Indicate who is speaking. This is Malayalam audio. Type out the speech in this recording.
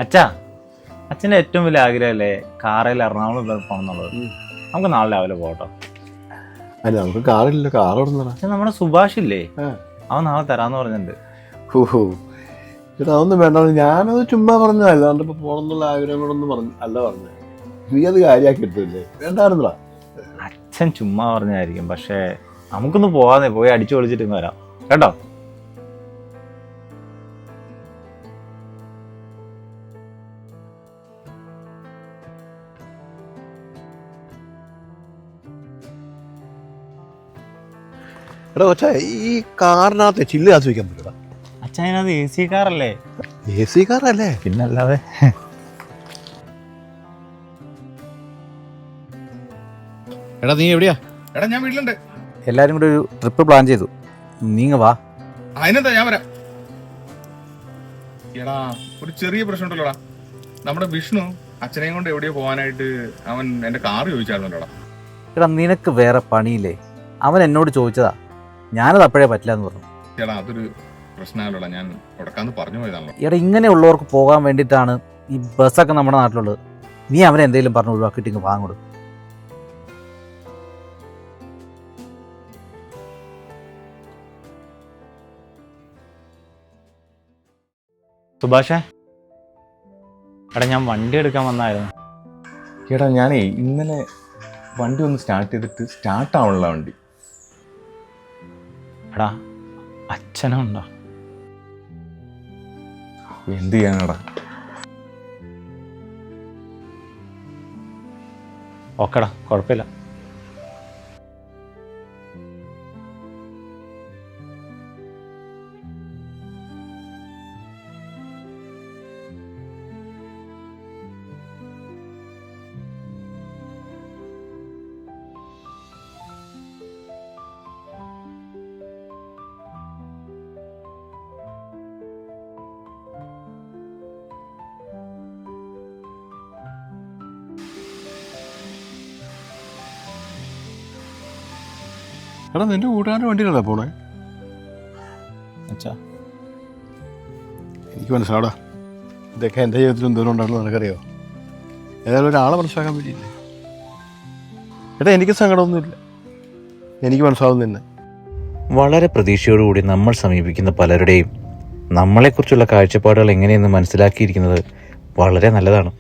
Speaker 1: അച്ഛാ, അച്ഛൻ്റെ ഏറ്റവും വലിയ ആഗ്രഹമല്ലേ കാറിൽ എറണാകുളം വരെ പോകണം എന്നുള്ളത്. നമുക്ക് നാളെ രാവിലെ പോകട്ടോ.
Speaker 2: അല്ല നമുക്ക് കാറില്ല, കാർ ഓടുന്നതാ.
Speaker 1: പക്ഷെ നമ്മുടെ സുഭാഷ് ഇല്ലേ, അവൻ നാളെ തരാന്ന് പറഞ്ഞിട്ടുണ്ട്.
Speaker 2: ഓഹോ ചേട്ടാ, അതൊന്നും വേണ്ട. ഞാനത് ചുമ്മാ പറഞ്ഞ, അല്ലാണ്ട് ഇപ്പൊ പോകണം എന്നുള്ള ആഗ്രഹം കൊണ്ടൊന്നും അല്ല പറഞ്ഞത്. നീ അത് കാര്യമാക്കി എടുത്തില്ലേ? വേണ്ടായിരുന്നടാ.
Speaker 1: അച്ഛൻ ചുമ്മാ പറഞ്ഞായിരിക്കും, പക്ഷേ നമുക്കൊന്ന് പോകാതെ പോയി അടിച്ചു പൊളിച്ചിട്ട് വരാം കേട്ടോ.
Speaker 2: എടാ കൊച്ചാ, ഈ കാറിനകത്ത് ചില്ല് കാച്ചു വയ്ക്കാൻ പറ്റൂടാ?
Speaker 1: അച്ഛൻ അതിനകത്ത് AC കാറല്ലേ?
Speaker 2: AC കാറല്ലേ?
Speaker 1: പിന്നല്ലാതെ.
Speaker 3: എടാ നീ എവിടെയാ?
Speaker 4: എടാ ഞാൻ വീട്ടിലുണ്ട്.
Speaker 3: എല്ലാരും കൂടെ ഒരു ട്രിപ്പ് പ്ലാൻ ചെയ്തു, നീങ്ങ വാ.
Speaker 4: അതിനെന്താ, ഞാൻ വരാം. എടാ ഒരു ചെറിയ പ്രശ്നം ഉണ്ടല്ലോടാ. നമ്മുടെ വിഷ്ണു അച്ഛനെയും കൊണ്ട് എവിടെയോ പോകാനായിട്ട് അവൻ എന്റെ കാറ് ചോദിച്ചായിരുന്നല്ലോടാ.
Speaker 3: എടാ നിനക്ക് വേറെ പണിയില്ലേ? അവൻ എന്നോട് ചോദിച്ചതാ, ഞാനത് അപ്പോഴേ പറ്റില്ല എന്ന് പറഞ്ഞു.
Speaker 4: എടാ അതൊരു പ്രശ്നമല്ലോടാ, ഞാൻ ഉടക്കാന്ന് പറഞ്ഞു പോയതാണല്ലോ.
Speaker 3: എടാ ഇങ്ങനെയുള്ളവർക്ക് പോകാൻ വേണ്ടിയിട്ടാണ് ഈ ബസ്സൊക്കെ നമ്മുടെ നാട്ടിലുള്ളത്. നീ അവനെ എന്തെങ്കിലും പറഞ്ഞ് ഒഴിവാക്കിയിട്ട് ഇങ്ങ് വാങ്ങോട്.
Speaker 1: സുഭാഷേ, എടാ ഞാൻ വണ്ടി എടുക്കാൻ വന്നായിരുന്നു.
Speaker 5: ചേട്ടാ ഞാനേ ഇന്നലെ വണ്ടി ഒന്ന് സ്റ്റാർട്ട് ചെയ്തിട്ട് സ്റ്റാർട്ടാവണല്ലോ വണ്ടി.
Speaker 1: എടാ അച്ഛനുണ്ടോ?
Speaker 5: എന്ത് ചെയ്യാനടാ?
Speaker 1: ഓക്കെടാ, കുഴപ്പമില്ല.
Speaker 2: എടാ നിന്റെ കൂട്ടുകാരുടെ വണ്ടിയിലടാ പോണേ?
Speaker 1: അച്ഛാ
Speaker 2: എനിക്ക് മനസ്സിലാടാ, ഇതൊക്കെ എൻ്റെ ജീവിതത്തിൽ എന്തോരം ഉണ്ടാണെന്ന് നിനക്കറിയോ? ഏതായാലും ഒരാളെ മനസ്സിലാക്കാൻ പറ്റിയില്ലേ? എടാ എനിക്ക് സങ്കടമൊന്നുമില്ല, എനിക്ക് മനസ്സിലാവും നിന്നെ.
Speaker 3: വളരെ പ്രതീക്ഷയോടുകൂടി നമ്മൾ സമീപിക്കുന്ന പലരുടെയും നമ്മളെക്കുറിച്ചുള്ള കാഴ്ചപ്പാടുകൾ എങ്ങനെയെന്ന് മനസ്സിലാക്കിയിരിക്കുന്നത് വളരെ നല്ലതാണ്.